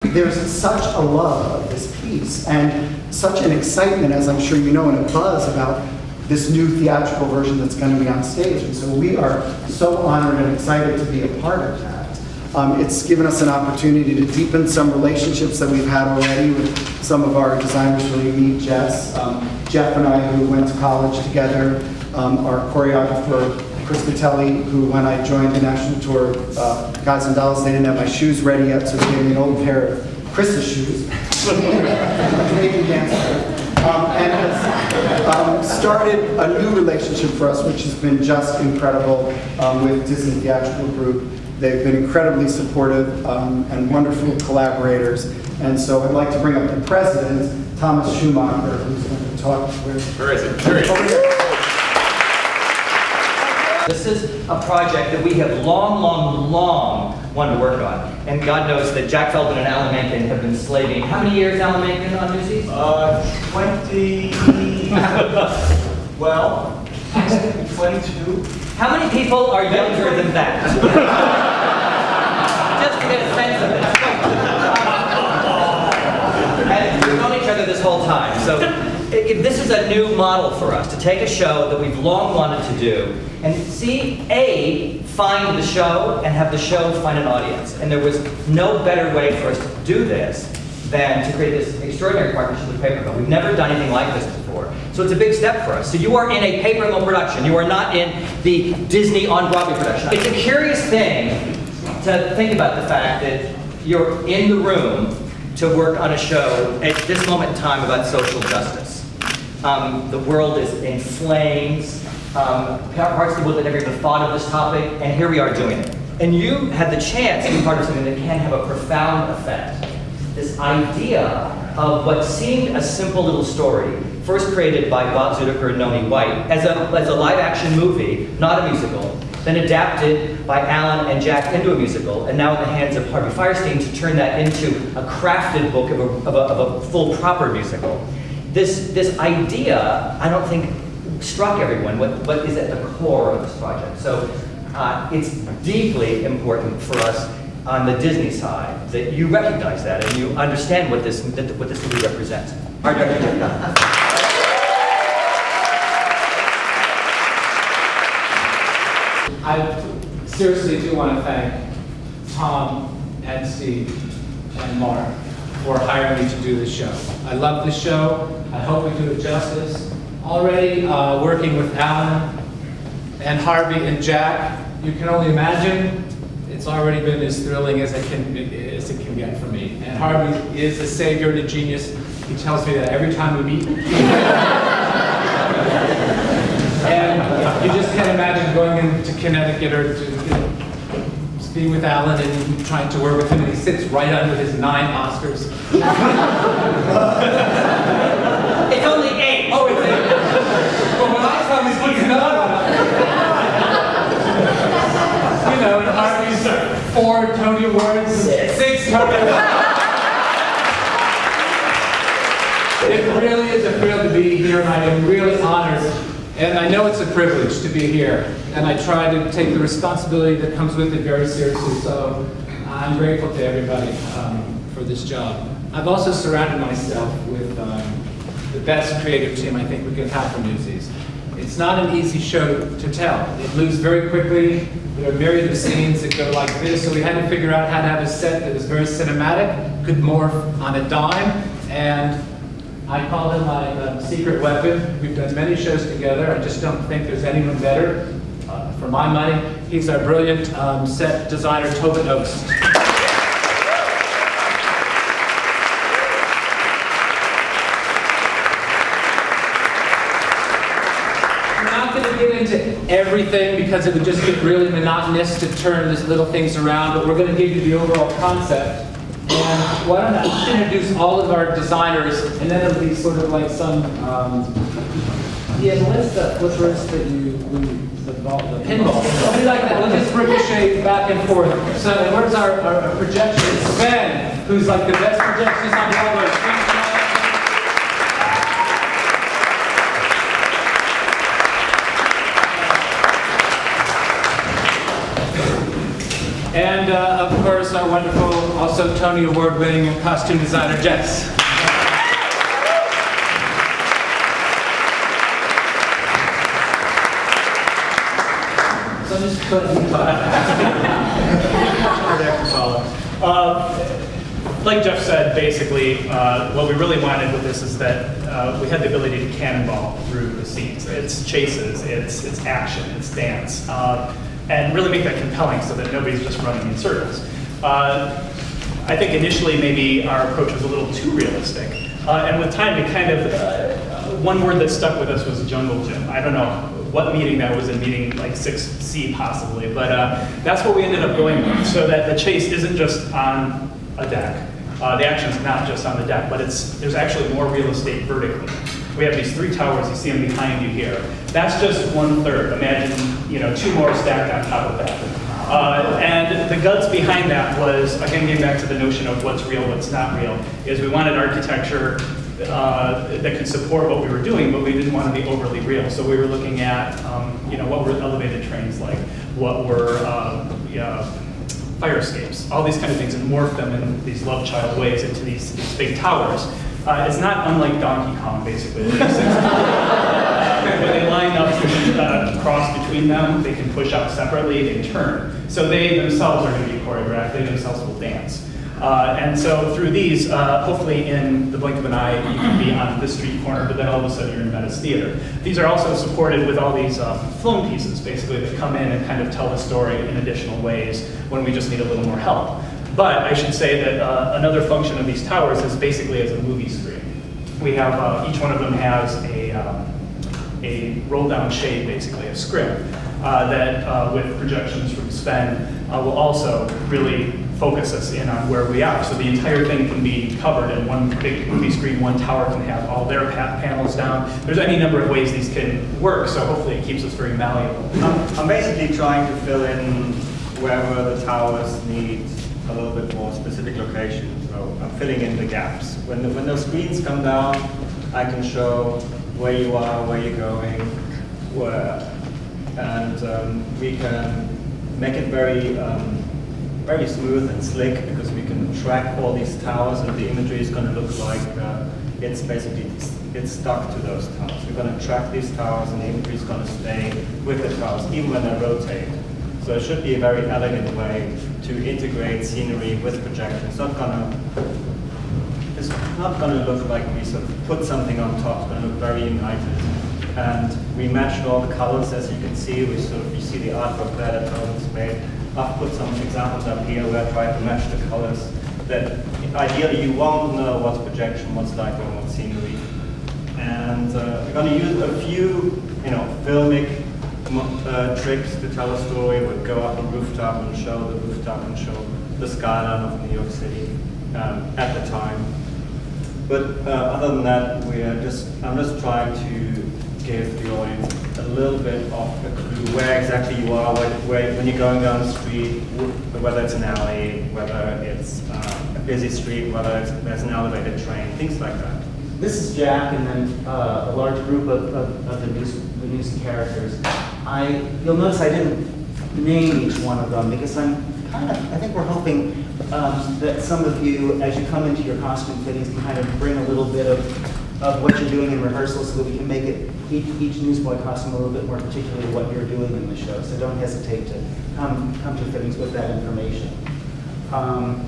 There's such a love of this piece and such an excitement, as I'm sure you know, and a buzz about this new theatrical version that's going to be on stage. And so we are so honored and excited to be a part of that. It's given us an opportunity to deepen some relationships that we've had already with some of our designers. Really meet Jess. Jeff and I, who went to college together, our choreographer, Chris Catelli, who when I joined the national tour, Guys and Dolls, they didn't have my shoes ready yet, so they gave me an old pair of Chris's shoes. Canadian dancer. And has started a new relationship for us, which has been just incredible with Disney Theatrical Group. They've been incredibly supportive and wonderful collaborators. And so I'd like to bring up the president, Thomas Schumacher, who's going to talk. Where is it? There he is. This is a project that we have long wanted to work on. And God knows that Jack Feldman and Alan Menken have been slaving. How many years, Alan Menken, on Newsies? 20, well, 22. How many people are younger than that? Just to get a sense of it. And we've known each other this whole time. So this is a new model for us, to take a show that we've long wanted to do and find the show and have the show find an audience. And there was no better way for us to do this than to create this extraordinary partnership with Paper Mill. We've never done anything like this before. So it's a big step for us. So you are in a Paper Mill production. You are not in the Disney on Broadway production. It's a curious thing to think about the fact that you're in the room to work on a show at this moment in time about social justice. The world is in flames. Parts of the world that never even thought of this topic, and here we are doing it. And you had the chance to be part of something that can have a profound effect. This idea of what seemed a simple little story, first created by Bob Zudiker and Noni White as a live-action movie, not a musical, then adapted by Alan and Jack into a musical, and now in the hands of Harvey Fierstein to turn that into a crafted book of a full, proper musical. This idea, I don't think, struck everyone what is at the core of this project. So it's deeply important for us on the Disney side that you recognize that and you understand what this movie represents. Our director. I seriously do want to thank Tom and Steve and Mark for hiring me to do this show. I love this show. I hope we do it justice. Already working with Alan and Harvey and Jack, you can only imagine it's already been as thrilling as it can get for me. And Harvey is a savior and a genius. He tells me that every time we meet. And you just can't imagine going into Connecticut or to be with Alan and trying to work with him, and he sits right under his 9 Oscars. It's only 8. Oh, it's 8. Well, when I come, he's putting another one up. You know, and Harvey's 4 Tony Awards, 6 Tony Awards. It really is a thrill to be here, and I am really honored. And I know it's a privilege to be here, and I try to take the responsibility that comes with it very seriously. So I'm grateful to everybody for this job. I've also surrounded myself with the best creative team I think we can have for Newsies. It's not an easy show to tell. It moves very quickly. There are myriad of scenes that go like this, so we had to figure out how to have a set that was very cinematic, could morph on a dime, and I call him my secret weapon. We've done many shows together. I just don't think there's anyone better. For my money, he's our brilliant set designer, Tobin Oaks. I'm not going to get into everything because it would just get really monotonous to turn these little things around, but we're going to give you the overall concept. And why don't I just introduce all of our designers, and then it'll be sort of like some, what's the pinball. It'll be like that, we'll just ricochet back and forth. So where's our projectionist, Sven, who's like the best projectionist on Broadway. And of course, our wonderful, also Tony Award-winning costume designer, Jess. So I'm just putting like Jeff said, basically, what we really wanted with this is that we had the ability to cannonball through the scenes. It's chases, it's action, it's dance, and really make that compelling so that nobody's just running in circles. I think initially maybe our approach was a little too realistic, and with time it kind of, one word that stuck with us was jungle gym. I don't know what meeting that was in, meeting like 6C possibly, but that's what we ended up going with, so that the chase isn't just on a deck. The action's not just on the deck, but there's actually more real estate vertically. We have these 3 towers, you see them behind you here. That's just 1/3. Imagine, 2 more stacked on top of that. And the guts behind that was, again, getting back to the notion of what's real, what's not real, is we wanted architecture that could support what we were doing, but we didn't want to be overly real. So we were looking at, what were elevated trains like, what were fire escapes, all these kind of things, and morph them in these love child ways into these big towers. It's not unlike Donkey Kong, basically. When they line up to cross between them, they can push out separately, they turn. So they themselves are going to be choreographed, they themselves will dance. And so through these, hopefully in the blink of an eye, you can be on this street corner, but then all of a sudden you're in Metis Theater. These are also supported with all these film pieces, basically, that come in and kind of tell the story in additional ways when we just need a little more help. But I should say that another function of these towers is basically as a movie screen. We have, each one of them has a roll-down shade, basically, a script, that with projections from Sven will also really focus us in on where we are. So the entire thing can be covered in one big movie screen. One tower can have all their panels down. There's any number of ways these can work, so hopefully it keeps us very malleable. I'm basically trying to fill in wherever the towers need a little bit more specific location. So I'm filling in the gaps. When those screens come down, I can show where you are, where you're going, where, and we can make it very smooth and slick, because we can track all these towers, and the imagery is going to look like it's stuck to those towers. We're going to track these towers, and the imagery is going to stay with the towers, even when they rotate. So it should be a very elegant way to integrate scenery with projection. It's not going to look like we sort of put something on top. It's going to look very united. And we matched all the colors, as you can see. You see the artwork there that Tony's made. I've put some examples up here where I tried to match the colors. That ideally you won't know what's projection, what's lighting, what's scenery. And we're going to use a few, filmic tricks to tell a story. We'll go up a rooftop and show the rooftop and show the skyline of New York City at the time. But other than that, I'm just trying to give the audience a little bit of a clue where exactly you are, when you're going down the street, whether it's an alley, whether it's a busy street, whether there's an elevated train, things like that. This is Jack, and then a large group of the Newsies characters. You'll notice I didn't name each one of them, because I think we're hoping that some of you, as you come into your costume fittings, can kind of bring a little bit of what you're doing in rehearsal, so that we can make it each newsboy costume a little bit more particularly what you're doing in the show. So don't hesitate to come to fittings with that information.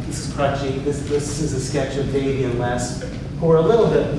This is Crutchy. This is a sketch of Davey and Les, who are a little bit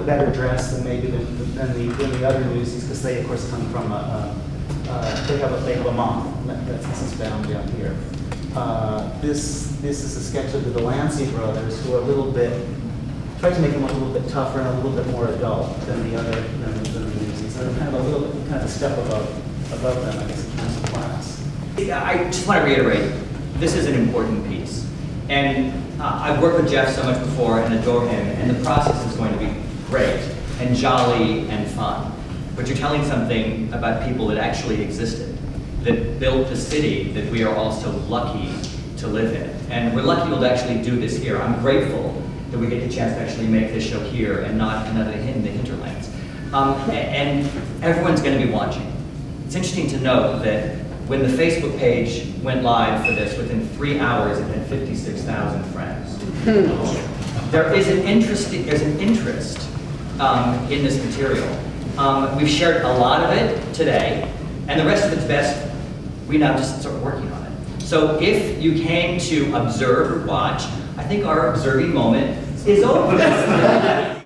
better dressed than maybe than the other Newsies, because they of course come from they have a mom. That's Mrs. Bound down here. This is a sketch of the Delancey brothers, who are a little bit. Tried to make them look a little bit tougher and a little bit more adult than the Newsies. They're kind of a step above them, I guess, in terms of class. I just want to reiterate, this is an important piece. And I've worked with Jeff so much before and adore him, and the process is going to be great and jolly and fun. But you're telling something about people that actually existed, that built the city that we are all so lucky to live in. And we're lucky to actually do this here. I'm grateful that we get the chance to actually make this show here and not another in the hinterlands. And everyone's going to be watching. It's interesting to note that when the Facebook page went live for this, within 3 hours, it had 56,000 friends. There's an interest in this material. We've shared a lot of it today, and the rest of it's best. We now just start working on it. So if you came to observe or watch, I think our observing moment is over.